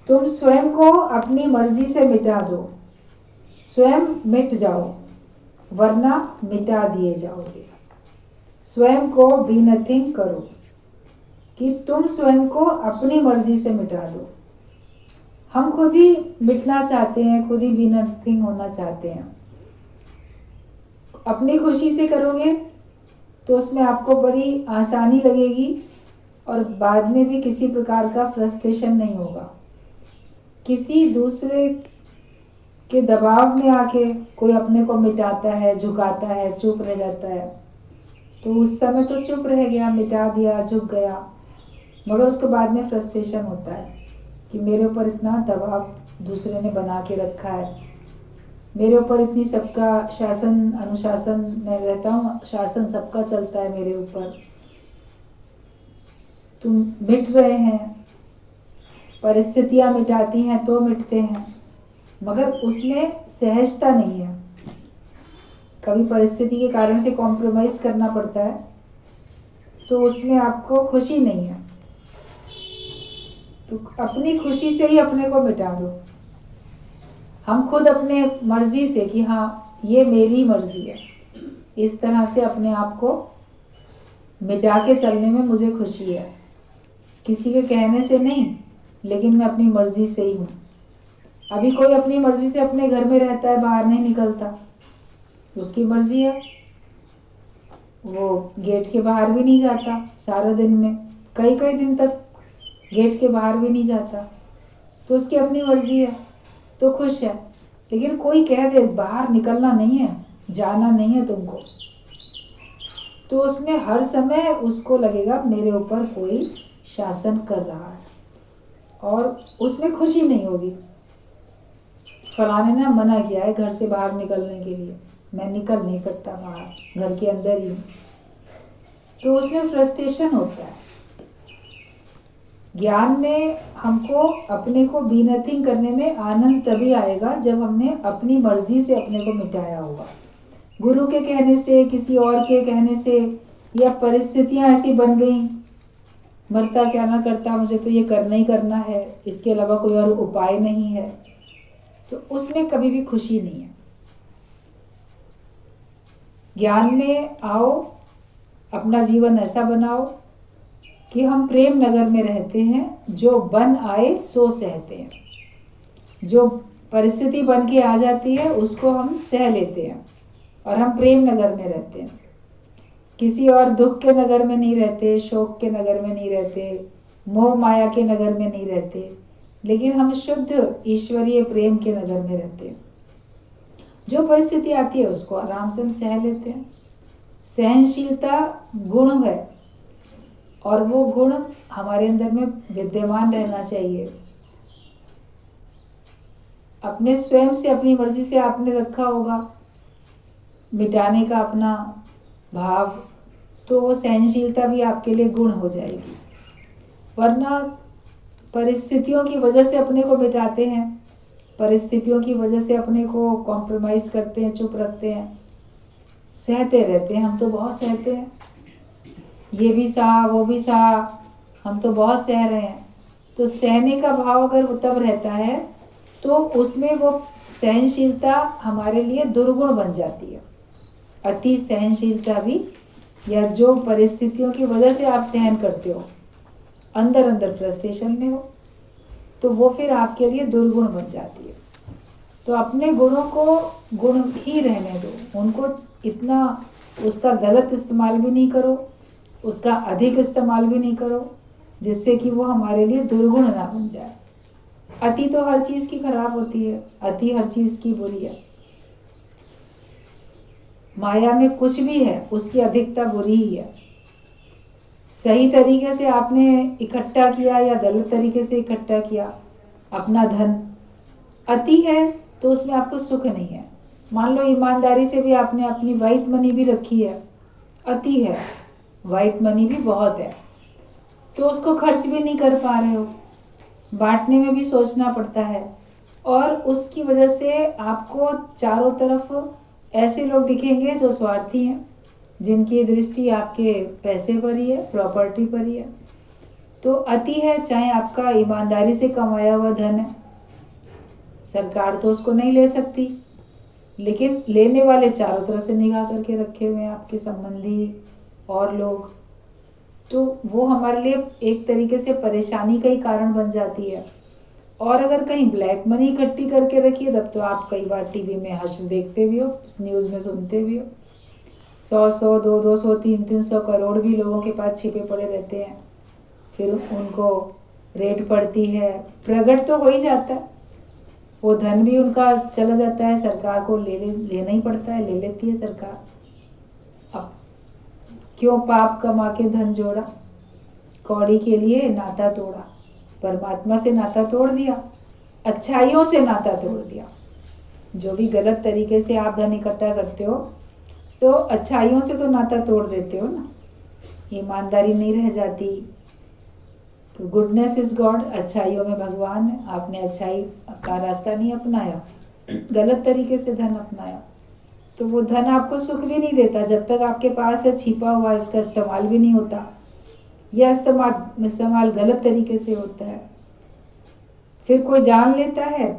तुम स्वयं को अपनी मर्जी से मिटा दो, स्वयं मिट जाओ, वरना मिटा दिए जाओगे। स्वयं को बी नथिंग करो, कि तुम स्वयं को अपनी मर्जी से मिटा दो। हम खुद ही मिटना चाहते हैं, खुद ही बी नथिंग होना चाहते हैं। अपनी खुशी से करोगे तो उसमें आपको बड़ी आसानी लगेगी और बाद में भी किसी प्रकार का फ्रस्ट्रेशन नहीं होगा। किसी दूसरे के दबाव में आके कोई अपने को मिटाता है, झुकाता है, चुप रह जाता है, तो उस समय तो चुप रह गया, मिटा दिया, झुक गया, मगर उसके बाद में फ्रस्ट्रेशन होता है कि मेरे ऊपर इतना दबाव दूसरे ने बना के रखा है, मेरे ऊपर इतनी सबका शासन अनुशासन में रहता हूँ, शासन सबका चलता है मेरे ऊपर। तुम मिट रहे हैं, परिस्थितियाँ मिटाती हैं तो मिटते हैं, मगर उसमें सहजता नहीं है। कभी परिस्थिति के कारण से कॉम्प्रोमाइज़ करना पड़ता है, तो उसमें आपको खुशी नहीं है। तो अपनी खुशी से ही अपने को मिटा दो। हम खुद अपने मर्जी से कि हाँ ये मेरी मर्जी है, इस तरह से अपने आप को मिटा के चलने में मुझे खुशी है। किसी के कहने से नहीं, लेकिन मैं अपनी मर्जी से ही हूँ। अभी कोई अपनी मर्जी से अपने घर में रहता है, बाहर नहीं निकलता, उसकी मर्जी है, वो गेट के बाहर भी नहीं जाता सारा दिन में, कई कई दिन तक गेट के बाहर भी नहीं जाता, तो उसकी अपनी मर्जी है, तो खुश है। लेकिन कोई कह दे बाहर निकलना नहीं है, जाना नहीं है तुमको, तो उसमें हर समय उसको लगेगा मेरे ऊपर कोई शासन कर रहा है, और उसमें खुशी नहीं होगी। फलाने ने मना किया है घर से बाहर निकलने के लिए, मैं निकल नहीं सकता बाहर, घर के अंदर ही हूँ, तो उसमें फ्रस्ट्रेशन होता है। ज्ञान में हमको अपने को बी नथिंग करने में आनंद तभी आएगा जब हमने अपनी मर्जी से अपने को मिटाया होगा। गुरु के कहने से, किसी और के कहने से, या परिस्थितियाँ ऐसी बन गई, मरता क्या ना करता, मुझे तो ये करना ही करना है, इसके अलावा कोई और उपाय नहीं है, तो उसमें कभी भी खुशी नहीं है। ज्ञान में आओ, अपना जीवन ऐसा बनाओ कि हम प्रेम नगर में रहते हैं, जो बन आए सो सहते हैं। जो परिस्थिति बन के आ जाती है उसको हम सह लेते हैं, और हम प्रेम नगर में रहते हैं। किसी और दुख के नगर में नहीं रहते, शोक के नगर में नहीं रहते, मोह माया के नगर में नहीं रहते, लेकिन हम शुद्ध ईश्वरीय प्रेम के नगर में रहते हैं। जो परिस्थिति आती है उसको आराम से हम सह लेते हैं। सहनशीलता गुण है, और वो गुण हमारे अंदर में विद्यमान रहना चाहिए। अपने स्वयं से, अपनी मर्जी से आपने रखा होगा मिटाने का अपना भाव, तो वो सहनशीलता भी आपके लिए गुण हो जाएगी। वरना परिस्थितियों की वजह से अपने को मिटाते हैं, परिस्थितियों की वजह से अपने को कॉम्प्रोमाइज़ करते हैं, चुप रखते हैं, सहते रहते हैं। हम तो बहुत सहते हैं, ये भी सहा, वो भी सहा, हम तो बहुत सह रहे हैं। तो सहने का भाव अगर तब रहता है तो उसमें वो सहनशीलता हमारे लिए दुर्गुण बन जाती है। अति सहनशीलता भी, या जो परिस्थितियों की वजह से आप सहन करते हो, अंदर अंदर फ्रस्ट्रेशन में हो, तो वो फिर आपके लिए दुर्गुण बन जाती है। तो अपने गुणों को गुण ही रहने दो, उनको इतना उसका गलत इस्तेमाल भी नहीं करो, उसका अधिक इस्तेमाल भी नहीं करो, जिससे कि वो हमारे लिए दुर्गुण ना बन जाए। अति तो हर चीज़ की खराब होती है, अति हर चीज़ की बुरी है। माया में कुछ भी है उसकी अधिकता बुरी ही है। सही तरीके से आपने इकट्ठा किया या गलत तरीके से इकट्ठा किया अपना धन, अति है तो उसमें आपको सुख नहीं है। मान लो ईमानदारी से भी आपने अपनी वाइट मनी भी रखी है, अति है, वाइट मनी भी बहुत है, तो उसको खर्च भी नहीं कर पा रहे हो, बांटने में भी सोचना पड़ता है, और उसकी वजह से आपको चारों तरफ ऐसे लोग दिखेंगे जो स्वार्थी हैं, जिनकी दृष्टि आपके पैसे पर ही है, प्रॉपर्टी पर ही है। तो अति है, चाहे आपका ईमानदारी से कमाया हुआ धन है, सरकार तो उसको नहीं ले सकती, लेकिन लेने वाले चारों तरफ से निगाह करके रखे हुए हैं, आपके संबंधी और लोग, तो वो हमारे लिए एक तरीके से परेशानी का ही कारण बन जाती है। और अगर कहीं ब्लैक मनी इकट्ठी करके रखी है, तब तो आप कई बार टीवी में हश्र देखते भी हो, न्यूज़ में सुनते भी हो, 100-100, 200-200, 300-300 करोड़ भी लोगों के पास छिपे पड़े रहते हैं। फिर उनको रेड पड़ती है, प्रकट तो हो ही जाता है, वो धन भी उनका चला जाता है, सरकार को लेना ही पड़ता है, ले लेती है सरकार। अब क्यों पाप कमा के धन जोड़ा, कौड़ी के लिए नाता तोड़ा, परमात्मा से नाता तोड़ दिया, अच्छाइयों से नाता तोड़ दिया। जो भी गलत तरीके से आप धन इकट्ठा करते हो, तो अच्छाइयों से तो नाता तोड़ देते हो ना, ईमानदारी नहीं रह जाती। तो गुडनेस इज गॉड, अच्छाइयों में भगवान है। आपने अच्छाई का रास्ता नहीं अपनाया, गलत तरीके से धन अपनाया, तो वो धन आपको सुख भी नहीं देता। जब तक आपके पास है, छिपा हुआ, इसका इस्तेमाल भी नहीं होता, या इस्तेमाल गलत तरीके से होता है। फिर कोई जान लेता है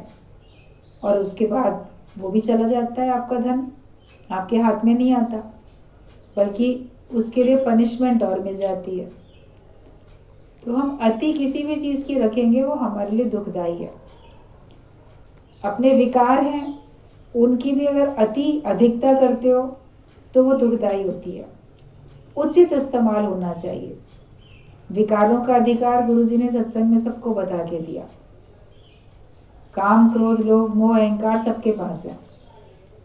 और उसके बाद वो भी चला जाता है, आपका धन आपके हाथ में नहीं आता, बल्कि उसके लिए पनिशमेंट और मिल जाती है। तो हम अति किसी भी चीज़ की रखेंगे, वो हमारे लिए दुखदाई है। अपने विकार हैं, उनकी भी अगर अति अधिकता करते हो तो वो दुखदाई होती है। उचित इस्तेमाल होना चाहिए। विकारों का अधिकार गुरुजी ने सत्संग में सबको बता के दिया। काम, क्रोध, लोभ, मोह, अहंकार सबके पास है,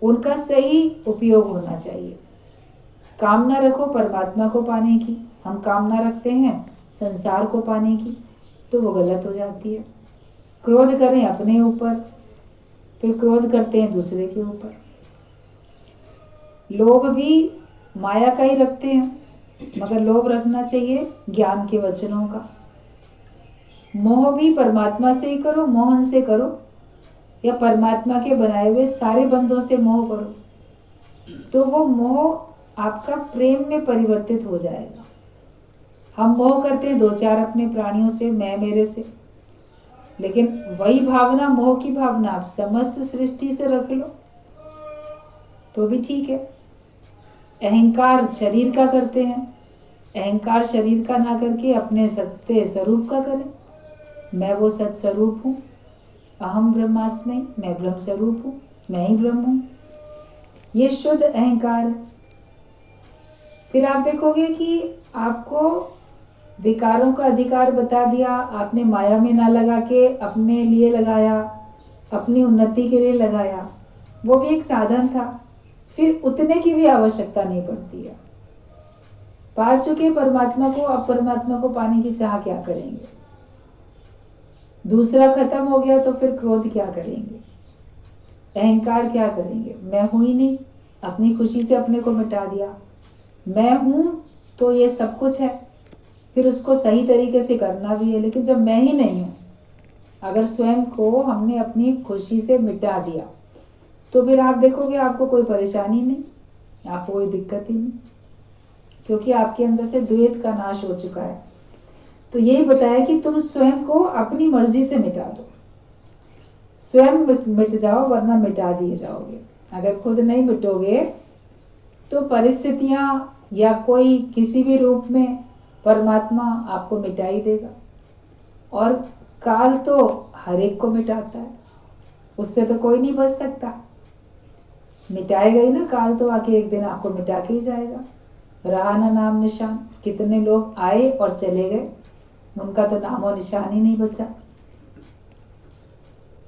उनका सही उपयोग होना चाहिए। कामना रखो परमात्मा को पाने की, हम कामना रखते हैं संसार को पाने की, तो वो गलत हो जाती है। क्रोध करें अपने ऊपर, फिर क्रोध करते हैं दूसरे के ऊपर। लोभ भी माया का ही रखते हैं, मगर लोभ रखना चाहिए ज्ञान के वचनों का। मोह भी परमात्मा से ही करो, मोहन से करो, या परमात्मा के बनाए हुए सारे बंधों से मोह करो, तो वो मोह आपका प्रेम में परिवर्तित हो जाएगा। हम मोह करते हैं 2-4 अपने प्राणियों से, मैं मेरे से, लेकिन वही भावना, मोह की भावना आप समस्त सृष्टि से रख लो तो भी ठीक है। अहंकार शरीर का करते हैं, अहंकार शरीर का ना करके अपने सत्य स्वरूप का करें। मैं वो सत स्वरूप हूँ, अहम ब्रह्मास्मि, मैं ब्रह्म स्वरूप हूँ, मैं ही ब्रह्म हूँ, ये शुद्ध अहंकार। फिर आप देखोगे कि आपको विकारों का अधिकार बता दिया, आपने माया में ना लगा के अपने लिए लगाया, अपनी उन्नति के लिए लगाया, वो भी एक साधन था, फिर उतने की भी आवश्यकता नहीं पड़ती है। पा चुके परमात्मा को, अब परमात्मा को पाने की चाह क्या करेंगे? दूसरा खत्म हो गया तो फिर क्रोध क्या करेंगे, अहंकार क्या करेंगे? मैं हूं ही नहीं, अपनी खुशी से अपने को मिटा दिया। मैं हूं तो ये सब कुछ है, फिर उसको सही तरीके से करना भी है, लेकिन जब मैं ही नहीं हूं, अगर स्वयं को हमने अपनी खुशी से मिटा दिया, तो फिर आप देखोगे आपको कोई परेशानी नहीं, आपको कोई दिक्कत ही नहीं, क्योंकि आपके अंदर से द्वैत का नाश हो चुका है। तो यही बताया कि तुम स्वयं को अपनी मर्जी से मिटा दो, स्वयं मिट जाओ, वरना मिटा दिए जाओगे। अगर खुद नहीं मिटोगे तो परिस्थितियां या कोई किसी भी रूप में परमात्मा आपको मिटा ही देगा। और काल तो हर एक को मिटाता है, उससे तो कोई नहीं बच सकता, मिटाएगा ही ना काल, तो आके एक दिन आपको मिटा के ही जाएगा। रहा ना नाम निशान, कितने लोग आए और चले गए, उनका तो नाम और निशान ही नहीं बचा।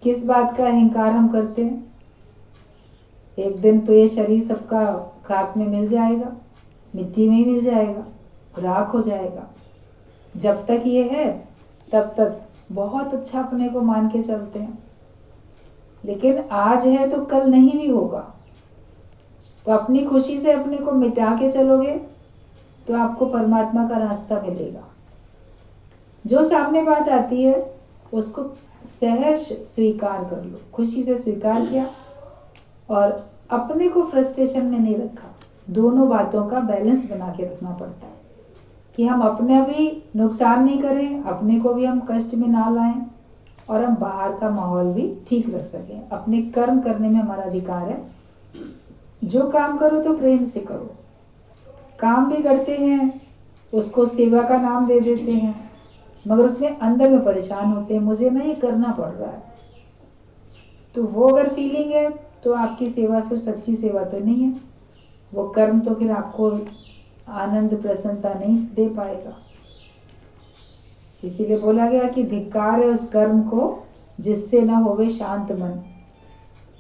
किस बात का अहंकार हम करते हैं? एक दिन तो ये शरीर सबका खाक में मिल जाएगा, मिट्टी में ही मिल जाएगा, राख हो जाएगा। जब तक ये है तब तक बहुत अच्छा अपने को मान के चलते हैं, लेकिन आज है तो कल नहीं भी होगा। तो अपनी खुशी से अपने को मिटा के चलोगे तो आपको परमात्मा का रास्ता मिलेगा। जो सामने बात आती है उसको सहर्ष स्वीकार कर लो, खुशी से स्वीकार किया और अपने को फ्रस्ट्रेशन में नहीं रखा। दोनों बातों का बैलेंस बना के रखना पड़ता है, कि हम अपने भी नुकसान नहीं करें, अपने को भी हम कष्ट में ना लाएं और हम बाहर का माहौल भी ठीक रख सकें। अपने कर्म करने में हमारा अधिकार है। जो काम करो तो प्रेम से करो। काम भी करते हैं, उसको सेवा का नाम दे देते हैं, मगर उसमें अंदर में परेशान होते हैं, मुझे ना ये करना पड़ रहा है। तो वो अगर फीलिंग है तो आपकी सेवा फिर सच्ची सेवा तो नहीं है। वो कर्म तो फिर आपको आनंद प्रसन्नता नहीं दे पाएगा। इसीलिए बोला गया कि धिक्कार है उस कर्म को जिससे न होवे शांत मन।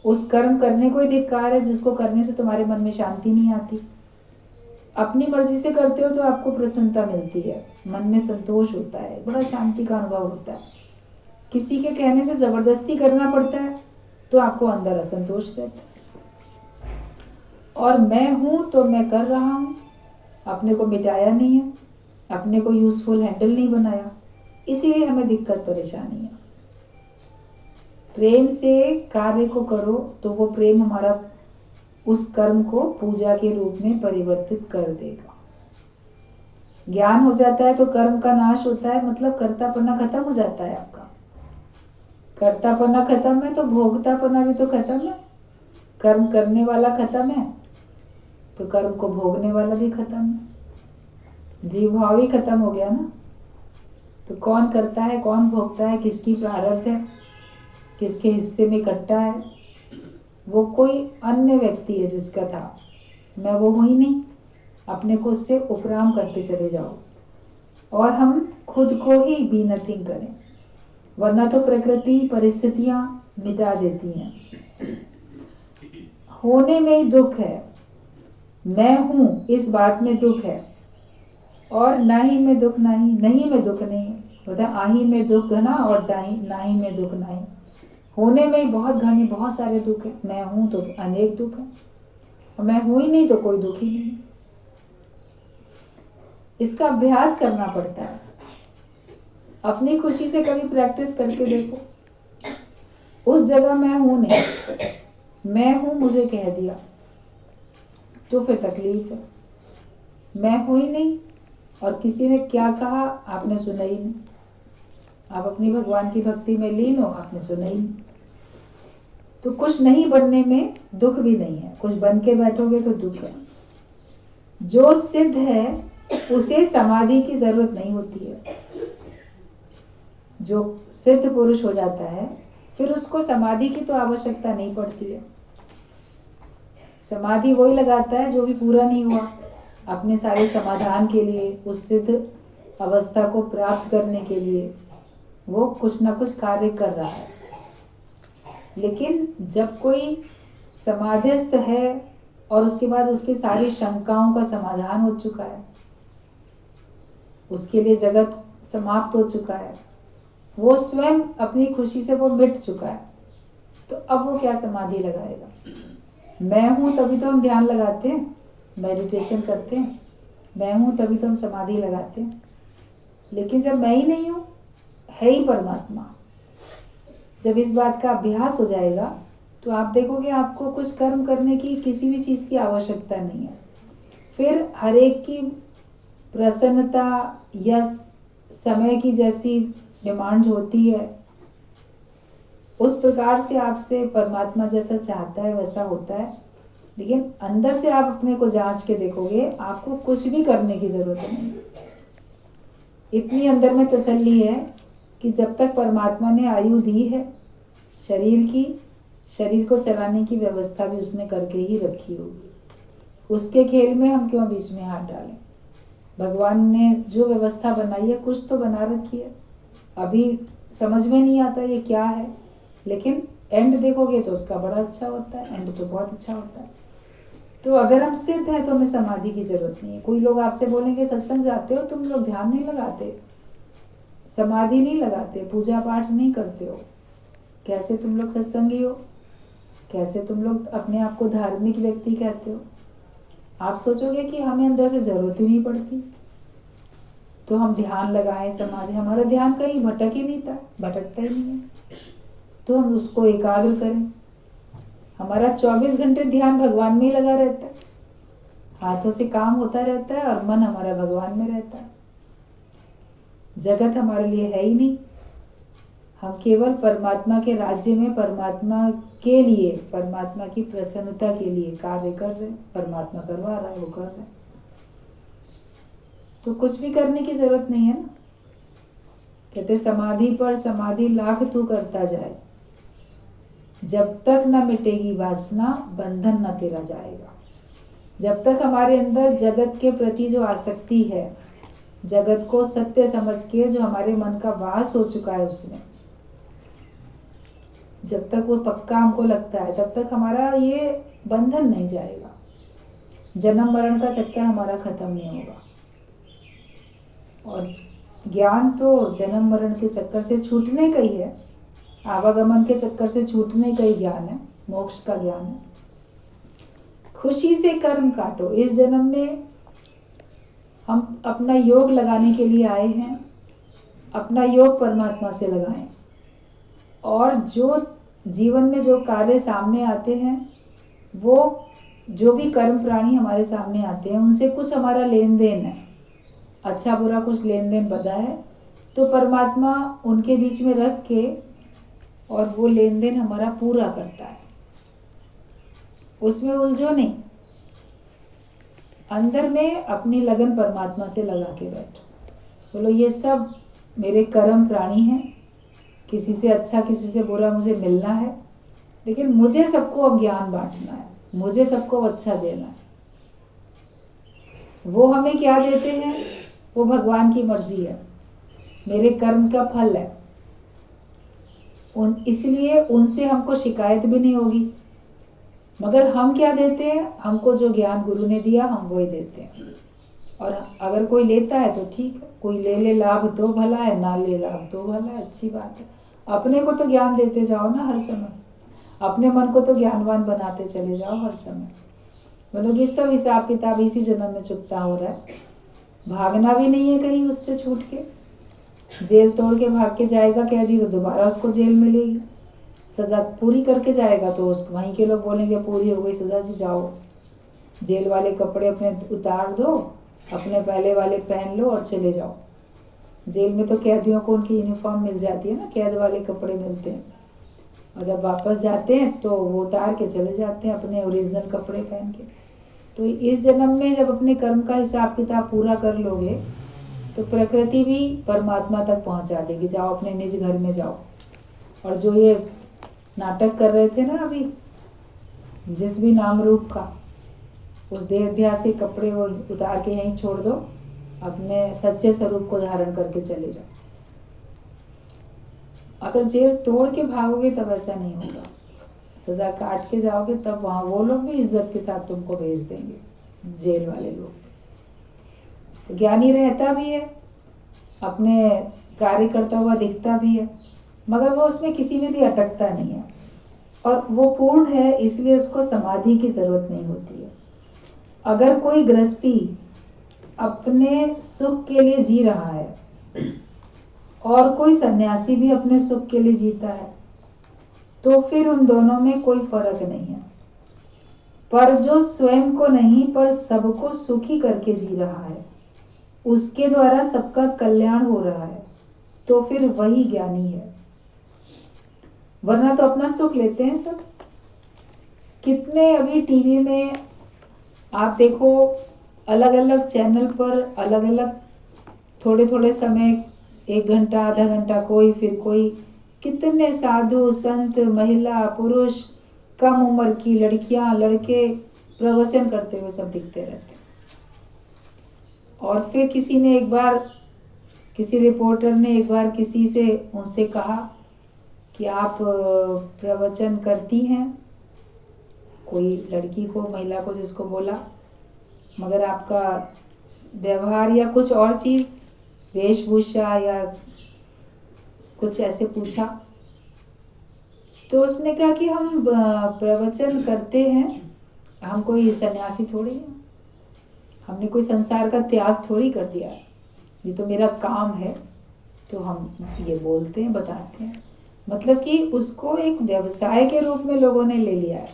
उस कर्म करने को ही धिक्कार है जिसको करने से तुम्हारे मन में शांति नहीं आती। अपनी मर्जी से करते हो तो आपको प्रसन्नता मिलती है, मन में संतोष होता है, बड़ा शांति का अनुभव होता है। किसी के कहने से जबरदस्ती करना पड़ता है तो आपको अंदर असंतोष रहता है। और मैं हूं तो मैं कर रहा हूं, अपने को मिटाया नहीं है, अपने को यूजफुल हैंडल नहीं बनाया, इसीलिए हमें दिक्कत परेशानी है। प्रेम से कार्य को करो तो वो प्रेम हमारा उस कर्म को पूजा के रूप में परिवर्तित कर देगा। ज्ञान हो जाता है तो कर्म का नाश होता है, मतलब कर्तापना खत्म हो जाता है आपका। कर्तापना खत्म है तो भोगतापना भी तो खत्म है। कर्म करने वाला खत्म है तो कर्म को भोगने वाला भी खत्म है। जीव भाव ही खत्म हो गया ना। तो कौन करता है, कौन भोगता है, किसकी प्रारब्ध है, किसके हिस्से में कट्टा है, वो कोई अन्य व्यक्ति है जिसका था। मैं वो हूँ ही नहीं। अपने को उससे उपराम करते चले जाओ और हम खुद को ही बी नथिंग करें, वरना तो प्रकृति परिस्थितियां मिटा देती हैं। होने में ही दुख है, मैं हूँ इस बात में दुख है, और नाही में दुख नहीं, नहीं में दुख नहीं, होता आही में दुख घना और नाही में दुख नहीं। होने में ही बहुत घने बहुत सारे दुख है, मैं हूँ तो अनेक दुख है, और मैं हूँ ही नहीं तो कोई दुख ही नहीं। इसका अभ्यास करना पड़ता है। अपनी खुशी से कभी प्रैक्टिस करके देखो। उस जगह मैं हूं नहीं, मैं हूं मुझे कह दिया तो फिर तकलीफ है। मैं हूं ही नहीं और किसी ने क्या कहा आपने सुना ही नहीं। आप अपनी भगवान की भक्ति में लीन हो, आपने सुना ही नहीं। तो कुछ नहीं बनने में दुख भी नहीं है, कुछ बन के बैठोगे तो दुख है। जो सिद्ध है उसे समाधि की जरूरत नहीं होती है। जो सिद्ध पुरुष हो जाता है फिर उसको समाधि की तो आवश्यकता नहीं पड़ती है। समाधि वही लगाता है जो भी पूरा नहीं हुआ, अपने सारे समाधान के लिए, उस सिद्ध अवस्था को प्राप्त करने के लिए वो कुछ ना कुछ कार्य कर रहा है। लेकिन जब कोई समाधिस्थ है और उसके बाद उसकी सारी शंकाओं का समाधान हो चुका है, उसके लिए जगत समाप्त हो चुका है, वो स्वयं अपनी खुशी से वो मिट चुका है, तो अब वो क्या समाधि लगाएगा। मैं हूं तभी तो हम ध्यान लगाते हैं, मेडिटेशन करते हैं। मैं हूं तभी तो हम समाधि लगाते हैं। लेकिन जब मैं ही नहीं हूं, है ही परमात्मा, जब इस बात का अभ्यास हो जाएगा तो आप देखोगे आपको कुछ कर्म करने की किसी भी चीज़ की आवश्यकता नहीं है। फिर हर एक की प्रसन्नता या समय की जैसी डिमांड होती है, उस प्रकार से आपसे परमात्मा जैसा चाहता है वैसा होता है। लेकिन अंदर से आप अपने को जांच के देखोगे, आपको कुछ भी करने की जरूरत नहीं। इतनी अंदर में तसल्ली है कि जब तक परमात्मा ने आयु दी है शरीर की, शरीर को चलाने की व्यवस्था भी उसने करके ही रखी होगी। उसके खेल में हम क्यों बीच में हाथ डालें। भगवान ने जो व्यवस्था बनाई है कुछ तो बना रखी है, अभी समझ में नहीं आता ये क्या है, लेकिन एंड देखोगे तो उसका बड़ा अच्छा होता है। एंड तो बहुत अच्छा होता है। तो अगर हम सिद्ध हैं तो हमें समाधि की जरूरत नहीं है। कोई लोग आपसे बोलेंगे सत्संग जाते हो, तुम लोग ध्यान नहीं लगाते, समाधि नहीं लगाते, पूजा पाठ नहीं करते हो, कैसे तुम लोग सत्संगी हो, कैसे तुम लोग अपने आप को धार्मिक व्यक्ति कहते हो। आप सोचोगे कि हमें अंदर से जरूरत ही नहीं पड़ती, तो हम ध्यान लगाएं, समाधि, हमारा ध्यान कहीं भटक ही नहीं था, भटकता ही नहीं है, तो हम उसको एकाग्र करें। हमारा 24 घंटे ध्यान भगवान में ही लगा रहता है, हाथों से काम होता रहता है और मन हमारा भगवान में रहता है। जगत हमारे लिए है ही नहीं। हम केवल परमात्मा के राज्य में परमात्मा के लिए, परमात्मा की प्रसन्नता के लिए कार्य कर रहे हैं। परमात्मा करवा रहा है, वो कर रहे हैं, तो कुछ भी करने की जरूरत नहीं है ना। कहते समाधि पर समाधि लाख तू करता जाए, जब तक न मिटेगी वासना बंधन न तेरा जाएगा। जब तक हमारे अंदर जगत के प्रति जो आसक्ति है, जगत को सत्य समझ के जो हमारे मन का वास हो चुका है उसमें, जब तक वो पक्का हमको लगता है, तब तक हमारा ये बंधन नहीं जाएगा। जन्म मरण का चक्कर हमारा खत्म नहीं होगा। और ज्ञान तो जन्म मरण के चक्कर से छूटने का ही है, आवागमन के चक्कर से छूटने का ही ज्ञान है, मोक्ष का ज्ञान है। खुशी से कर्म काटो। इस जन्म में हम अपना योग लगाने के लिए आए हैं, अपना योग परमात्मा से लगाएं। और जो जीवन में जो कार्य सामने आते हैं, वो जो भी कर्म प्राणी हमारे सामने आते हैं, उनसे कुछ हमारा लेन देन है, अच्छा बुरा कुछ लेन देन बदा है, तो परमात्मा उनके बीच में रख के और वो लेन देन हमारा पूरा करता है। उसमें उलझो नहीं, अंदर में अपनी लगन परमात्मा से लगा के बैठो। बोलो ये सब मेरे कर्म प्राणी हैं, किसी से अच्छा किसी से बुरा मुझे मिलना है, लेकिन मुझे सबको अब ज्ञान बांटना है, मुझे सबको अच्छा देना है। वो हमें क्या देते हैं, वो भगवान की मर्जी है, मेरे कर्म का फल है। इसलिए उनसे हमको शिकायत भी नहीं होगी। मगर हम क्या देते हैं, हमको जो ज्ञान गुरु ने दिया हम वही देते हैं। और अगर कोई लेता है तो ठीक है, कोई ले ले लाभ तो भला है, ना ले लाभ तो भला है, अच्छी बात है। अपने को तो ज्ञान देते जाओ ना हर समय, अपने मन को तो ज्ञानवान बनाते चले जाओ हर समय। बोलो कि सब हिसाब किताब इसी जन्म में चुकता हो रहा है, भागना भी नहीं है कहीं उससे छूट के। जेल तोड़ के भाग के जाएगा कैदी तो दोबारा उसको जेल मिलेगी, सजा पूरी करके जाएगा तो उस वहीं के लोग बोलेंगे पूरी हो गई सजा जी, जाओ जेल वाले कपड़े अपने उतार दो, अपने पहले वाले पहन लो और चले जाओ। जेल में तो कैदियों को उनकी यूनिफॉर्म मिल जाती है ना, कैद वाले कपड़े मिलते हैं, और जब वापस जाते हैं तो वो उतार के चले जाते हैं अपने ओरिजिनल कपड़े पहन के। तो इस जन्म में जब अपने कर्म का हिसाब किताब पूरा कर लोगे तो प्रकृति भी परमात्मा तक पहुंचा देगी। जाओ अपने निज घर में जाओ। और जो ये नाटक कर रहे थे ना अभी, जिस भी नाम रूप का, उस देहाध्यास के कपड़े वो उतार के यहीं छोड़ दो, अपने सच्चे स्वरूप को धारण करके चले जाओ। अगर जेल तोड़ के भागोगे तब ऐसा नहीं होगा, सजा काट के जाओगे तब वहां वो लोग भी इज्जत के साथ तुमको भेज देंगे, जेल वाले लोग। तो ज्ञानी रहता भी है, अपने कार्य करता हुआ दिखता भी है, मगर वो उसमें किसी में भी अटकता नहीं है और वो पूर्ण है, इसलिए उसको समाधि की जरूरत नहीं होती है। अगर कोई गृहस्थी अपने सुख के लिए जी रहा है और कोई सन्यासी भी अपने सुख के लिए जीता है, तो फिर उन दोनों में कोई फर्क नहीं है। पर जो स्वयं को नहीं पर सबको सुखी करके जी रहा है, उसके द्वारा सबका कल्याण हो रहा है, तो फिर वही ज्ञानी है। वरना तो अपना सुख लेते हैं सब। कितने अभी टीवी में आप देखो, अलग अलग चैनल पर अलग अलग थोड़े थोड़े समय, 1 घंटा आधा घंटा कोई, फिर कोई, कितने साधु संत महिला पुरुष, कम उम्र की लड़कियां लड़के प्रवचन करते हुए सब दिखते रहते हैं। और फिर किसी ने एक बार, किसी रिपोर्टर ने एक बार किसी से उनसे कहा कि आप प्रवचन करती हैं, कोई लड़की को महिला को जिसको बोला, मगर आपका व्यवहार या कुछ और चीज़, वेशभूषा या कुछ ऐसे पूछा, तो उसने कहा कि हम प्रवचन करते हैं, हम कोई सन्यासी थोड़ी हैं, हमने कोई संसार का त्याग थोड़ी कर दिया है, ये तो मेरा काम है, तो हम ये बोलते हैं बताते हैं। मतलब कि उसको एक व्यवसाय के रूप में लोगों ने ले लिया है।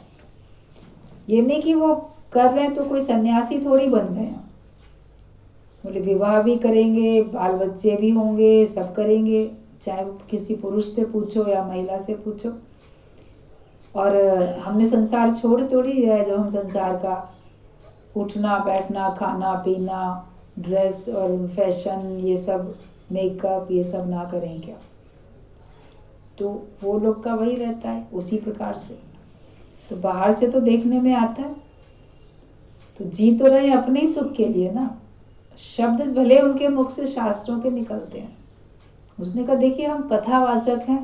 ये नहीं कि वो कर रहे हैं तो कोई सन्यासी थोड़ी बन गए हैं। बोले विवाह भी करेंगे, बाल बच्चे भी होंगे, सब करेंगे, चाहे किसी पुरुष से पूछो या महिला से पूछो। और हमने संसार छोड़ थोड़ी दिया है जो हम संसार का उठना बैठना खाना पीना ड्रेस और फैशन ये सब मेकअप ये सब ना करें क्या। तो वो लोग का वही रहता है उसी प्रकार से। तो बाहर से तो देखने में आता है, तो जी तो रहे अपने ही सुख के लिए ना। शब्द भले उनके मुख से शास्त्रों के निकलते हैं। उसने कहा देखिए हम कथावाचक हैं,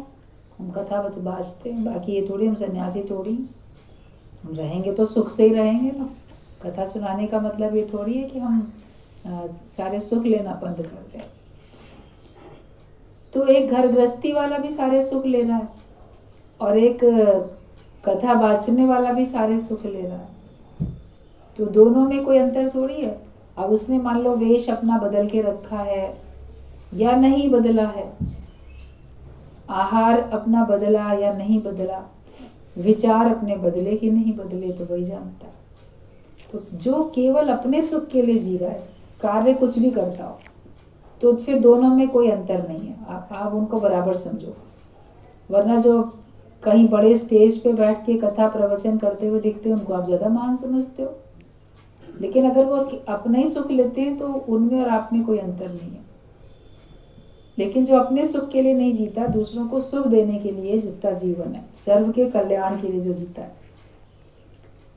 हम कथा बाजते हैं, बाकी ये थोड़ी हम सन्यासी थोड़ी, हम रहेंगे तो सुख से ही रहेंगे ना। कथा सुनाने का मतलब ये थोड़ी है कि हम सारे सुख लेना बंद कर दें। तो एक घर गृहस्थी वाला भी सारे सुख ले रहा है और एक कथा बाचने वाला भी सारे सुख ले रहा है, तो दोनों में कोई अंतर थोड़ी है। अब उसने मान लो वेश अपना बदल के रखा है या नहीं बदला है, आहार अपना बदला या नहीं बदला, विचार अपने बदले कि नहीं बदले, तो वही जानता है। तो जो केवल अपने सुख के लिए जी रहा है, कार्य कुछ भी करता हो, तो फिर दोनों में कोई अंतर नहीं है। आप उनको बराबर समझो। वरना जो कहीं बड़े स्टेज पे बैठ के कथा प्रवचन करते हुए दिखते हैं उनको आप ज़्यादा महान समझते हो, लेकिन अगर वो अपना ही सुख लेते हैं तो उनमें और आप में कोई अंतर नहीं है। लेकिन जो अपने सुख के लिए नहीं जीता, दूसरों को सुख देने के लिए जिसका जीवन है, सर्व के कल्याण के लिए जो जीता है,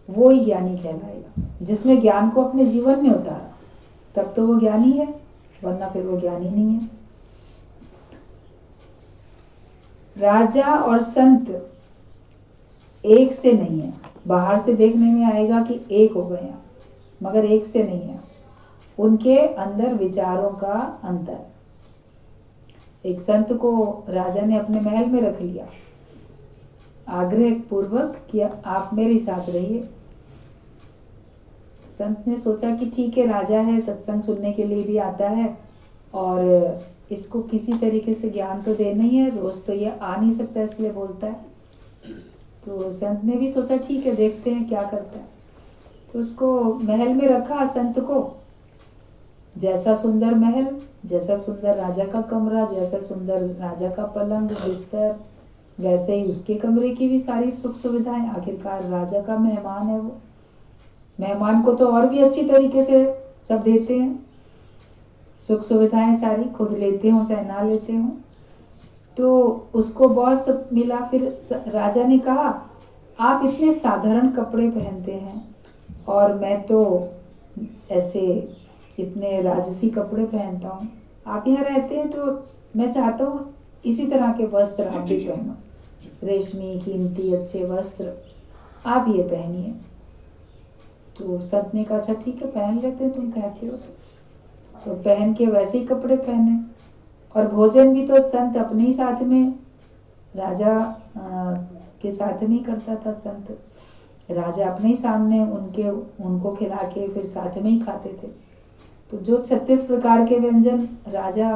वो ही ज्ञानी कहलाएगा। जिसने ज्ञान को अपने जीवन में उतारा तब तो वो ज्ञानी है, वरना फिर वो ज्ञानी नहीं है। राजा और संत एक से नहीं है। बाहर से देखने में आएगा कि एक हो गए हैं, मगर एक से नहीं है। उनके अंदर विचारों का अंतर। एक संत को राजा ने अपने महल में रख लिया, आग्रह पूर्वक कि आप मेरे साथ रहिए। संत ने सोचा कि ठीक है, राजा है, सत्संग सुनने के लिए भी आता है और इसको किसी तरीके से ज्ञान तो देना ही है, रोज तो ये आ नहीं सकता इसलिए बोलता है। तो संत ने भी सोचा ठीक है, देखते हैं क्या करता है। तो उसको महल में रखा संत को। जैसा सुंदर महल, जैसा सुंदर राजा का कमरा, जैसा सुंदर राजा का पलंग बिस्तर, वैसे ही उसके कमरे की भी सारी सुख सुविधाएं। आखिरकार राजा का मेहमान है वो, मेहमान को तो और भी अच्छी तरीके से सब देते हैं, सुख सुविधाएं सारी खुद लेते हो चाहे ना लेते हो। तो उसको बहुत सब मिला। फिर राजा ने कहा आप इतने साधारण कपड़े पहनते हैं और मैं तो ऐसे इतने राजसी कपड़े पहनता हूँ, आप यहाँ रहते हैं तो मैं चाहता हूँ इसी तरह के वस्त्र आप भी पहनो, रेशमी कीमती अच्छे वस्त्र आप ये पहनिए। तो संत ने कहा अच्छा ठीक है, पहन लेते हैं, तुम कहते हो। तो पहन के वैसे ही कपड़े पहने। और भोजन भी तो संत अपने ही साथ में, राजा के साथ में ही करता था संत। राजा अपने ही सामने उनको खिला के फिर साथ में ही खाते थे। तो जो 36 प्रकार के व्यंजन राजा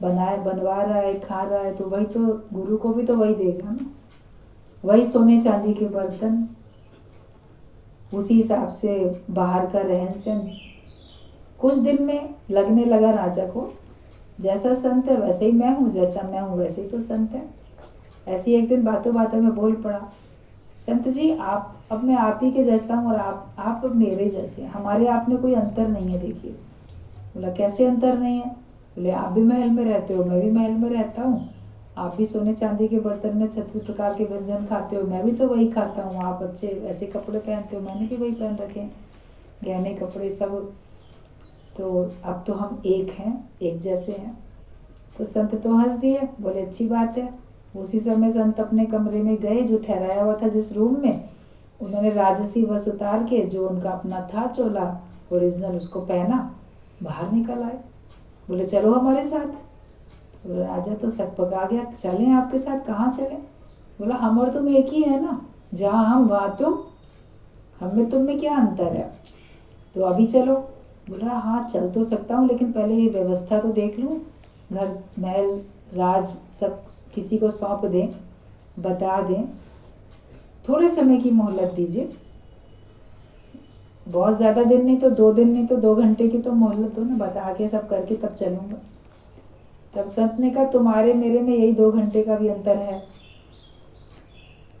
बनवा रहा है, खा रहा है, तो वही तो गुरु को भी तो वही देगा ना। वही सोने चांदी के बर्तन, उसी हिसाब से बाहर का रहन सहन। कुछ दिन में लगने लगा राजा को जैसा संत है वैसे ही मैं हूँ, जैसा मैं हूँ वैसे ही तो संत है। ऐसी एक दिन बातों बातों में बोल पड़ा, संत जी आप अब मैं आप ही के जैसा हूँ और आप अब मेरे जैसे हैं, हमारे आप में कोई अंतर नहीं है। देखिए। बोला कैसे अंतर नहीं है? बोले आप भी महल में रहते हो, मैं भी महल में रहता हूँ, आप भी सोने चांदी के बर्तन में 36 प्रकार के व्यंजन खाते हो, मैं भी तो वही खाता हूँ। आप अच्छे ऐसे कपड़े पहनते हो, मैंने भी वही पहन रखे हैं, गहने कपड़े सब। तो अब तो हम एक हैं, एक जैसे हैं। तो संत तो हंस दिए, बोले अच्छी बात है। उसी समय संत अपने कमरे में गए, जो ठहराया हुआ था जिस रूम में, उन्होंने राजसी वस्त्र उतार के जो उनका अपना था चोला ओरिजिनल उसको पहना, बाहर निकल आए। बोले चलो हमारे साथ। तो राजा तो सकपका गया, चलें आपके साथ? कहाँ चलें? बोला हम और तुम एक ही है ना, जहाँ हम वहाँ तुम, हम में तुम में क्या अंतर है, तो अभी चलो। बोला हाँ चल तो सकता हूँ, लेकिन पहले ये व्यवस्था तो देख लूँ, घर महल राज सब किसी को सौंप दें, बता दें, थोड़े समय की मोहलत दीजिए। बहुत ज़्यादा दिन नहीं तो 2 दिन नहीं तो 2 घंटे की तो मोहलत दो ना, बता के सब करके तब चलूँगा। तब संत ने कहा तुम्हारे मेरे में यही 2 घंटे का भी अंतर है,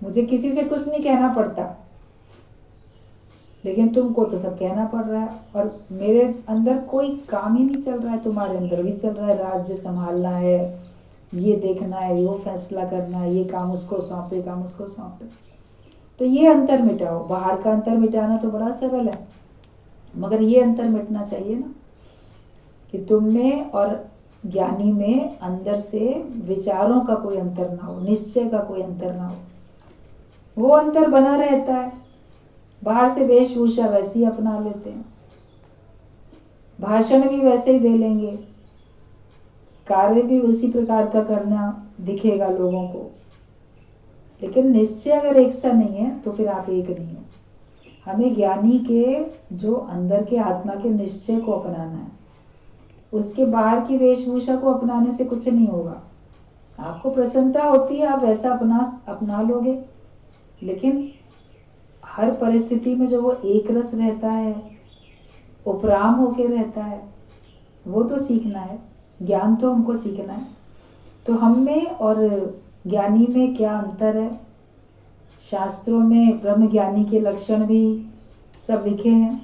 मुझे किसी से कुछ नहीं कहना पड़ता, लेकिन तुमको तो सब कहना पड़ रहा है। और मेरे अंदर कोई काम ही नहीं चल रहा है, तुम्हारे अंदर भी चल रहा है। राज्य संभालना है, ये देखना है, वो फैसला करना है, ये काम उसको सौंपे, काम उसको सौंपे। तो ये अंतर मिटाओ। बाहर का अंतर मिटाना तो बड़ा सरल है, मगर ये अंतर मिटना चाहिए ना, कि तुम में और ज्ञानी में अंदर से विचारों का कोई अंतर ना हो, निश्चय का कोई अंतर ना हो। वो अंतर बना रहता है। बाहर से वेशभूषा वैसी ही अपना लेते हैं, भाषण भी वैसे ही दे लेंगे, कार्य भी उसी प्रकार का करना दिखेगा लोगों को, लेकिन निश्चय अगर एक सा नहीं है तो फिर आप एक नहीं हो। हमें ज्ञानी के जो अंदर के आत्मा के निश्चय को अपनाना है, उसके बाहर की वेशभूषा को अपनाने से कुछ नहीं होगा। आपको प्रसन्नता होती है, आप वैसा अपना लोगे, लेकिन हर परिस्थिति में जो वो एक रस रहता है, उपराम होके रहता है, वो तो सीखना है। ज्ञान तो हमको सीखना है। तो हम में और ज्ञानी में क्या अंतर है? शास्त्रों में ब्रह्म ज्ञानी के लक्षण भी सब लिखे हैं।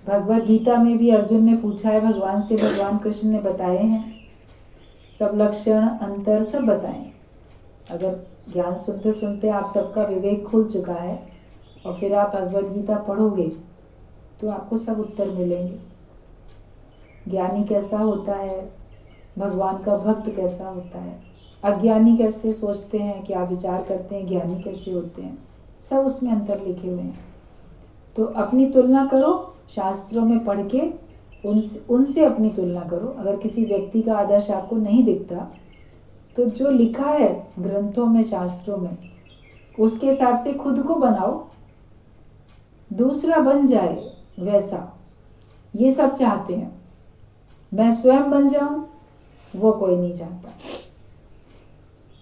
भगवत गीता में भी अर्जुन ने पूछा है भगवान से, भगवान कृष्ण ने बताए हैं, सब लक्षण अंतर सब बताएं। अगर ज्ञान सुनते सुनते आप सबका विवेक खुल चुका है और फिर आप भगवत गीता पढ़ोगे तो आपको सब उत्तर मिलेंगे। ज्ञानी कैसा होता है, भगवान का भक्त कैसा होता है, अज्ञानी कैसे सोचते हैं, क्या विचार करते हैं, ज्ञानी कैसे होते हैं, सब उसमें अंतर लिखे हुए हैं। तो अपनी तुलना करो, शास्त्रों में पढ़ के उनसे अपनी तुलना करो। अगर किसी व्यक्ति का आदर्श आपको नहीं दिखता तो जो लिखा है ग्रंथों में, शास्त्रों में, उसके हिसाब से खुद को बनाओ, दूसरा बन जाए वैसा। ये सब चाहते हैं, मैं स्वयं बन जाऊं, वो कोई नहीं चाहता।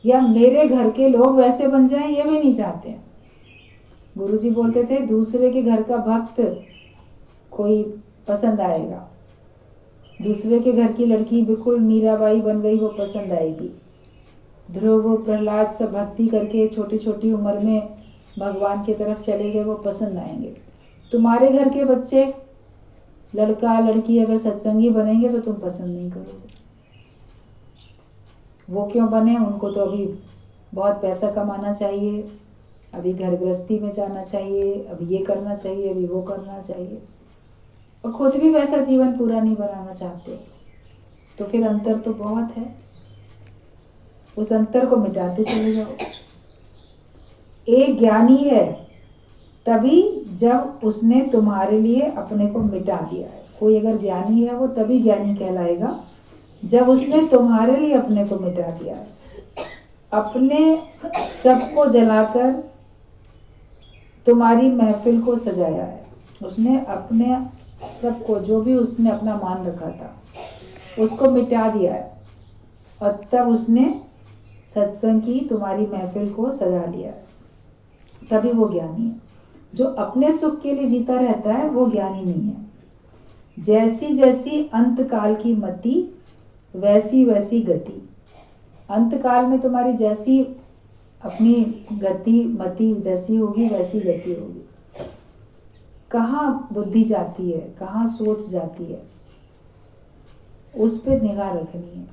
या मेरे घर के लोग वैसे बन जाएं, ये भी नहीं चाहते हैं। गुरुजी बोलते थे दूसरे के घर का भक्त कोई पसंद आएगा, दूसरे के घर की लड़की बिल्कुल मीराबाई बन गई, वो पसंद आएगी। ध्रुव प्रहलाद सब भक्ति करके छोटी छोटी उम्र में भगवान की तरफ चले गए, वो पसंद आएंगे। तुम्हारे घर के बच्चे, लड़का लड़की अगर सत्संगी बनेंगे तो तुम पसंद नहीं करोगे। वो क्यों बने? उनको तो अभी बहुत पैसा कमाना चाहिए, अभी घर गृहस्थी में जाना चाहिए, अभी ये करना चाहिए, अभी वो करना चाहिए, और खुद भी वैसा जीवन पूरा नहीं बनाना चाहते। तो फिर अंतर तो बहुत है, उस अंतर को मिटाते चले जाओ। एक ज्ञानी है तभी जब उसने तुम्हारे लिए अपने को मिटा दिया है। कोई अगर ज्ञानी है वो तभी ज्ञानी कहलाएगा जब उसने तुम्हारे लिए अपने को मिटा दिया है, अपने सबको जलाकर तुम्हारी महफिल को सजाया है। उसने अपने सबको, जो भी उसने अपना मान रखा था, उसको मिटा दिया है, और तब उसने सत्संग की तुम्हारी महफिल को सजा लिया है, तभी वो ज्ञानी है। जो अपने सुख के लिए जीता रहता है वो ज्ञानी नहीं है। जैसी जैसी अंतकाल की मति वैसी वैसी गति। अंतकाल में तुम्हारी जैसी अपनी गति मति जैसी होगी वैसी गति होगी। कहाँ बुद्धि जाती है, कहाँ सोच जाती है, उस पर निगाह रखनी है।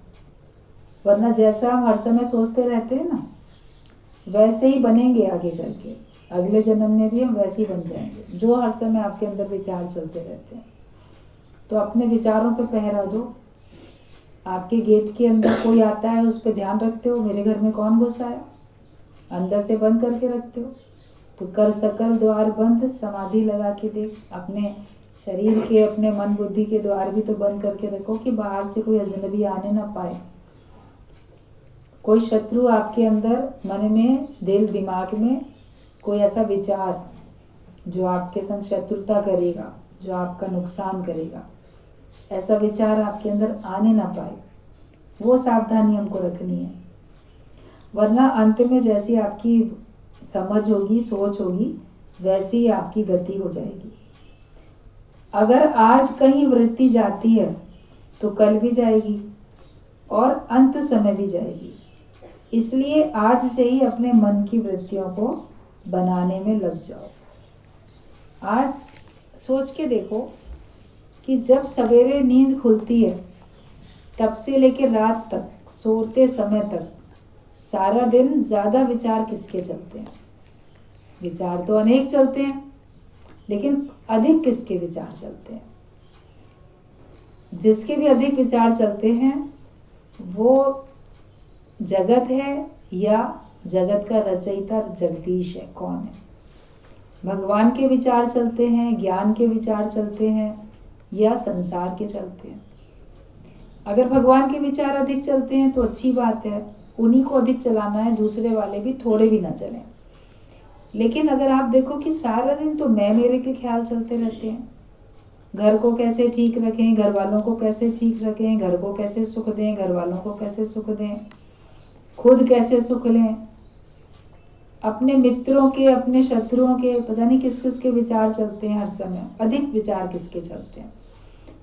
वरना जैसा हम हर समय सोचते रहते हैं ना, वैसे ही बनेंगे आगे चल के। अगले जन्म में भी हम वैसे ही बन जाएंगे, जो हर समय आपके अंदर विचार चलते रहते हैं। तो अपने विचारों पे पहरा दो। आपके गेट के अंदर कोई आता है, उस पर ध्यान रखते हो, मेरे घर में कौन घुस आया, अंदर से बंद करके रखते हो। तो कर सकल द्वार बंद, समाधि लगा के देख। अपने शरीर के, अपने मन बुद्धि के द्वार भी तो बंद करके रखो कि बाहर से कोई अजनबी आने ना पाए। कोई शत्रु आपके अंदर मन में, दिल दिमाग में कोई ऐसा विचार जो आपके संग शत्रुता करेगा, जो आपका नुकसान करेगा, ऐसा विचार आपके अंदर आने ना पाए, वो सावधानी हमको रखनी है। वरना अंत में जैसी आपकी समझ होगी, सोच होगी, वैसी ही आपकी गति हो जाएगी। अगर आज कहीं वृत्ति जाती है तो कल भी जाएगी और अंत समय भी जाएगी। इसलिए आज से ही अपने मन की वृत्तियों को बनाने में लग जाओ। आज सोच के देखो कि जब सवेरे नींद खुलती है तब से लेकर रात तक, सोते समय तक, सारा दिन ज़्यादा विचार किसके चलते हैं? विचार तो अनेक चलते हैं, लेकिन अधिक किसके विचार चलते हैं? जिसके भी अधिक विचार चलते हैं वो जगत है या जगत का रचयिता जगदीश है? कौन है? भगवान के विचार चलते हैं, ज्ञान के विचार चलते हैं या संसार के चलते हैं? अगर भगवान के विचार अधिक चलते हैं तो अच्छी बात है, उन्हीं को अधिक चलाना है, दूसरे वाले भी थोड़े भी ना चलें। लेकिन अगर आप देखो कि सारा दिन तो मैं मेरे के ख्याल चलते रहते हैं, घर को कैसे ठीक रखें, घर वालों को कैसे ठीक रखें, घर को कैसे सुख दें, घर वालों को कैसे सुख दें, खुद कैसे सुख लें, अपने मित्रों के, अपने शत्रुओं के, पता नहीं किस किस के विचार चलते हैं हर समय। अधिक विचार किसके चलते हैं?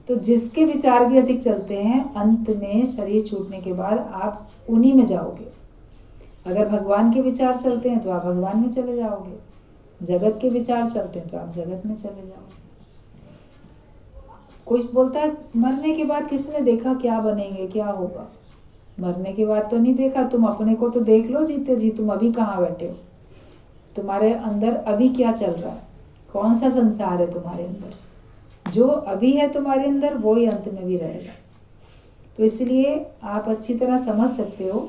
तो जिसके विचार भी अधिक चलते हैं, अंत में शरीर छूटने के बाद आप उन्हीं में जाओगे। अगर भगवान के विचार चलते हैं तो आप भगवान में चले जाओगे, जगत के विचार चलते हैं तो आप जगत में चले जाओगे। कोई बोलता है मरने के बाद किसने देखा क्या बनेंगे, क्या होगा? मरने के बाद तो नहीं देखा, तुम अपने को तो देख लो जीते जी। तुम अभी कहाँ बैठे हो? तुम्हारे अंदर अभी क्या चल रहा है? कौन सा संसार है तुम्हारे अंदर? जो अभी है तुम्हारे अंदर वो ही अंत में भी रहेगा। तो इसलिए आप अच्छी तरह समझ सकते हो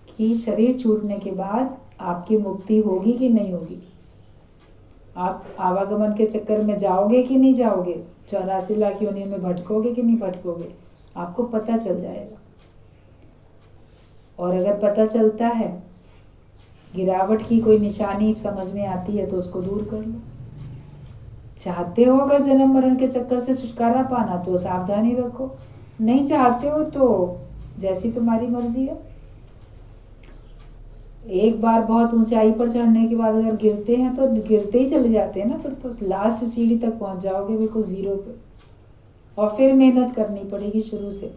कि शरीर छूटने के बाद आपकी मुक्ति होगी कि नहीं होगी। आप आवागमन के चक्कर में जाओगे कि नहीं जाओगे, 84 लाख योनियों में भटकोगे कि नहीं भटकोगे, आपको पता चल जाएगा। और अगर पता चलता है, गिरावट की कोई निशानी समझ में आती है तो उसको दूर कर लो। चाहते हो अगर जन्म मरण के चक्कर से छुटकारा पाना तो सावधानी रखो, नहीं चाहते हो तो जैसी तुम्हारी मर्जी है। एक बार बहुत ऊंचाई पर चढ़ने के बाद अगर गिरते हैं तो गिरते ही चले जाते हैं ना, फिर तो लास्ट सीढ़ी तक पहुंच जाओगे बिल्कुल जीरो पे, और फिर मेहनत करनी पड़ेगी शुरू से।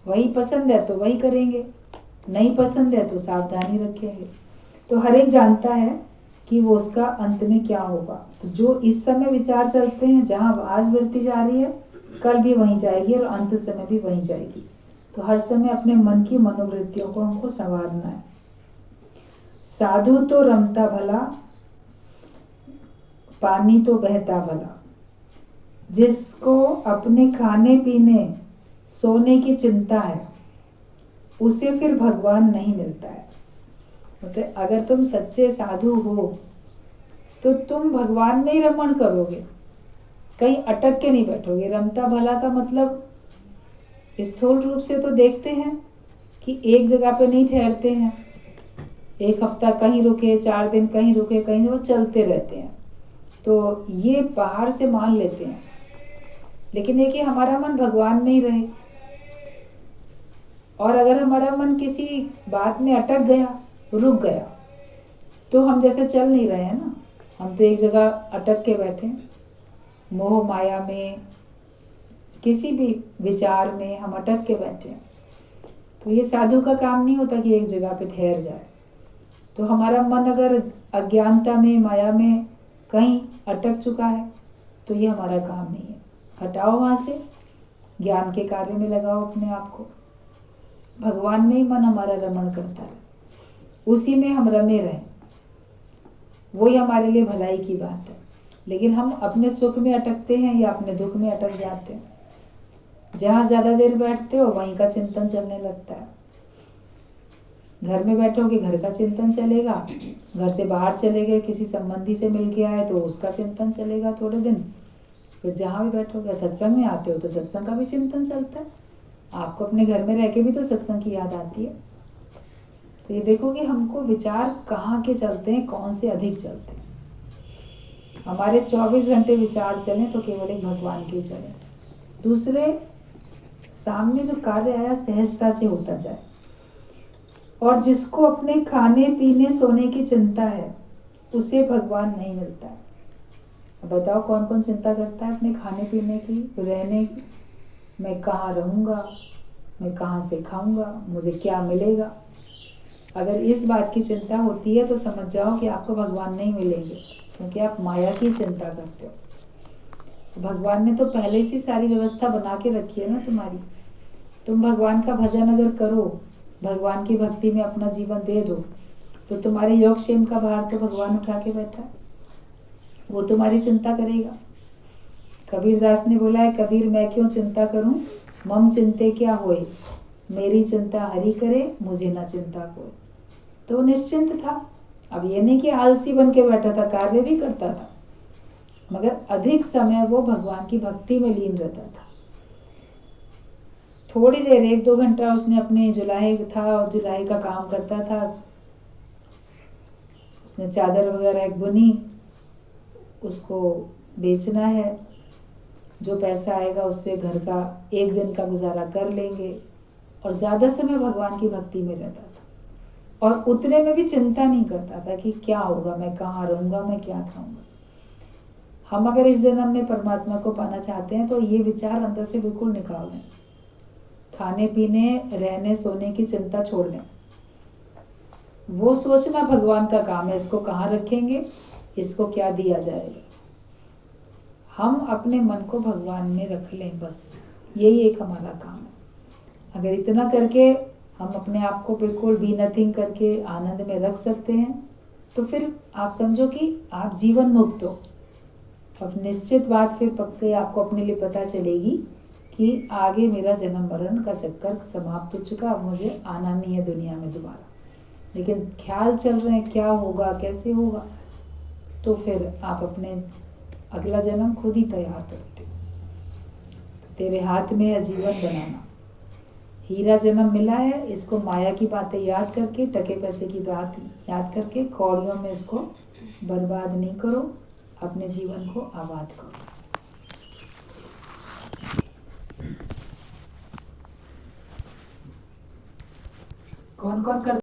वही पसंद है तो वही करेंगे, नहीं पसंद है तो सावधानी रखेंगे। तो हर एक जानता है कि वो उसका अंत में क्या होगा। तो जो इस समय विचार चलते हैं, जहाँ आज वृत्ति जा रही है कल भी वहीं जाएगी और अंत समय भी वहीं जाएगी। तो हर समय अपने मन की मनोवृत्तियों को हमको संवारना है। साधु तो रमता भला, पानी तो बहता भला। जिसको अपने खाने पीने सोने की चिंता है उसे फिर भगवान नहीं मिलता है। मतलब अगर तुम सच्चे साधु हो तो तुम भगवान में ही रमण करोगे, कहीं अटक के नहीं बैठोगे। रमता भला का मतलब स्थूल रूप से तो देखते हैं कि एक जगह पे नहीं ठहरते हैं, एक हफ्ता कहीं रुके, 4 दिन कहीं रुके, कहीं वो चलते रहते हैं, तो ये बाहर से मान लेते हैं। लेकिन ये कि हमारा मन भगवान में ही रहे। और अगर हमारा मन किसी बात में अटक गया, रुक गया, तो हम जैसे चल नहीं रहे हैं ना, हम तो एक जगह अटक के बैठे, मोह माया में, किसी भी विचार में हम अटक के बैठे हैं। तो ये साधु का काम नहीं होता कि एक जगह पे ठहर जाए। तो हमारा मन अगर अज्ञानता में, माया में कहीं अटक चुका है तो ये हमारा काम नहीं है। हटाओ वहाँ से, ज्ञान के कार्य में लगाओ अपने आप को। भगवान में ही मन हमारा रमण करता है, उसी में हम रमे रहें, वही हमारे लिए भलाई की बात है। लेकिन हम अपने सुख में अटकते हैं या अपने दुख में अटक जाते हैं। जहाँ ज़्यादा देर बैठते हो वहीं का चिंतन चलने लगता है। घर में बैठोगे घर का चिंतन चलेगा, घर से बाहर चले गए, किसी संबंधी से मिल के आए तो उसका चिंतन चलेगा थोड़े दिन, फिर जहाँ भी बैठोगे, सत्संग में आते हो तो सत्संग का भी चिंतन चलता है। आपको अपने घर में रह के भी तो सत्संग की याद आती है। तो ये देखो कि हमको विचार कहाँ के चलते हैं, कौन से अधिक चलते हैं। हमारे 24 घंटे विचार चलें तो केवल एक भगवान के चले, दूसरे सामने जो कार्य आया सहजता से होता जाए। और जिसको अपने खाने पीने सोने की चिंता है उसे भगवान नहीं मिलता है। अब बताओ कौन कौन चिंता करता है अपने खाने पीने की, रहने की, मैं कहाँ रहूँगा, मैं कहाँ से खाऊंगा, मुझे क्या मिलेगा। अगर इस बात की चिंता होती है तो समझ जाओ कि आपको भगवान नहीं मिलेंगे, क्योंकि आप माया की चिंता करते हो। भगवान ने तो पहले से सारी व्यवस्था बना के रखी है ना तुम्हारी। तुम भगवान का भजन अगर करो, भगवान की भक्ति में अपना जीवन दे दो, तो तुम्हारे योग क्षेम का भार तो भगवान उठा के बैठा है, वो तुम्हारी चिंता करेगा। कबीर दास ने बोला है, कबीर मैं क्यों चिंता करूं, मम चिंते क्या होए, मेरी चिंता हरि करे, मुझे ना चिंता कोई। तो निश्चिंत था। अब ये नहीं कि आलसी बन के बैठा था, कार्य भी करता था, मगर अधिक समय वो भगवान की भक्ति में लीन रहता था। थोड़ी देर 1-2 घंटा उसने अपने जुलाहे का काम करता था, उसने चादर वगैरह एक बुनी, उसको बेचना है, जो पैसा आएगा उससे घर का 1 दिन का गुजारा कर लेंगे, और ज़्यादा समय भगवान की भक्ति में रहता था। और उतने में भी चिंता नहीं करता था कि क्या होगा, मैं कहाँ रहूँगा, मैं क्या खाऊंगा। हम अगर इस जन्म में परमात्मा को पाना चाहते हैं तो ये विचार अंदर से बिल्कुल निकाल दें। खाने पीने, रहने सोने की चिंता छोड़ दें। वो सोचना भगवान का काम है, इसको कहाँ रखेंगे, इसको क्या दिया जाएगा। हम अपने मन को भगवान में रख लें, बस यही एक हमारा काम है। अगर इतना करके हम अपने आप को बिल्कुल बी नथिंग करके आनंद में रख सकते हैं, तो फिर आप समझो कि आप जीवन मुक्त हो। अब निश्चित बात फिर पक्के आपको अपने लिए पता चलेगी कि आगे मेरा जन्म मरण का चक्कर समाप्त हो चुका, अब मुझे आना नहीं है दुनिया में दोबारा। लेकिन ख्याल चल रहे हैं क्या होगा, कैसे होगा, तो फिर आप अपने अगला जन्म खुद ही तैयार करते हो। तो तेरे हाथ में है जीवन बनाना। हीरा जन्म मिला है, इसको माया की बातें याद करके, टके पैसे की बात याद करके कौड़ियों में इसको बर्बाद नहीं करो, अपने जीवन को आबाद करो। कौन कौन कर